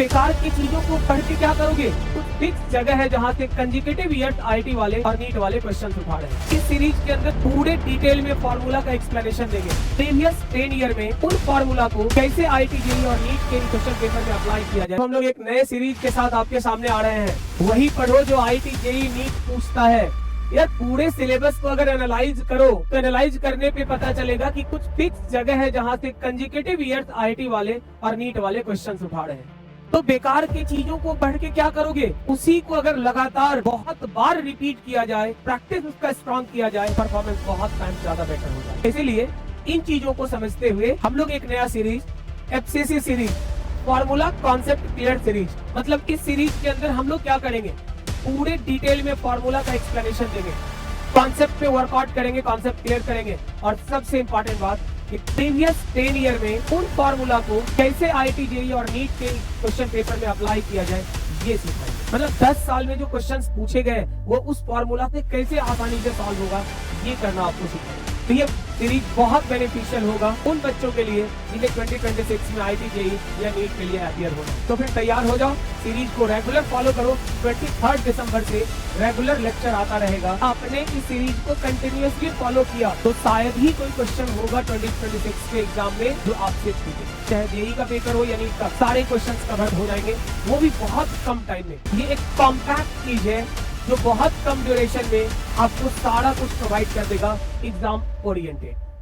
बेकार की चीजों को पढ़ के क्या करोगे? कुछ फिक्स जगह है जहाँ से कंसेक्यूटिव ईयर्स आईआईटी वाले और नीट वाले क्वेश्चन उठा रहे हैं। इस सीरीज के अंदर पूरे डिटेल में फॉर्मूला का एक्सप्लेनेशन देंगे। प्रीवियस 10 ईयर में उन फॉर्मूला को कैसे आईआईटी जेईई और नीट के क्वेश्चन पेपर में अप्लाई किया जाए। हम लोग एक नए सीरीज के साथ आपके सामने आ रहे हैं। वही पढ़ो जो आईआईटी जेईई नीट पूछता है। यार पूरे सिलेबस को अगर एनालाइज करो तो एनालाइज करने पे पता चलेगा कि कुछ फिक्स जगह है जहाँ से कंसेक्यूटिव ईयर्स आईआईटी वाले और नीट वाले क्वेश्चंस उठा रहे हैं। तो बेकार की चीजों को पढ़ के क्या करोगे? उसी को अगर लगातार बहुत बार रिपीट किया जाए, प्रैक्टिस उसका स्ट्रॉन्ग किया जाए, परफॉर्मेंस बहुत टाइम ज्यादा बेटर होगा। इसीलिए इन चीजों को समझते हुए हम लोग एक नया series FCC series formula concept clear series, मतलब इस सीरीज के अंदर हम लोग क्या करेंगे? पूरे डिटेल में फॉर्मूला का एक्सप्लेनेशन देंगे, कॉन्सेप्ट पे वर्कआउट करेंगे, कॉन्सेप्ट क्लियर करेंगे और सबसे इंपॉर्टेंट बात कि प्रीवियस 10 ईयर में उन फॉर्मूला को कैसे आईआईटी जेईई और नीट के क्वेश्चन पेपर में अप्लाई किया जाए ये सिखाएंगे। मतलब 10 साल में जो क्वेश्चंस पूछे गए वो उस फॉर्मूला से कैसे आसानी से सॉल्व होगा ये करना आपको सीखेंगे। तो ये सीरीज बहुत बेनिफिशियल होगा उन बच्चों के लिए जिन्हें 2026 में आईआईटी जेईई या नीट के लिए अपियर होना। तो फिर तैयार हो जाओ, सीरीज को रेगुलर फॉलो करो। 23 दिसंबर से रेगुलर लेक्चर आता रहेगा। आपने इस सीरीज को कंटिन्यूअसली फॉलो किया तो शायद ही कोई क्वेश्चन होगा 2026 के एग्जाम में जो आपसे पूछे, चाहे जेईई का पेपर हो या नीट का, सारे क्वेश्चन कवर हो जाएंगे, वो भी बहुत कम टाइम में। ये एक कॉम्पैक्ट चीज है जो बहुत कम ड्यूरेशन में आपको सारा कुछ प्रोवाइड कर देगा एग्जाम ओरिएंटेड।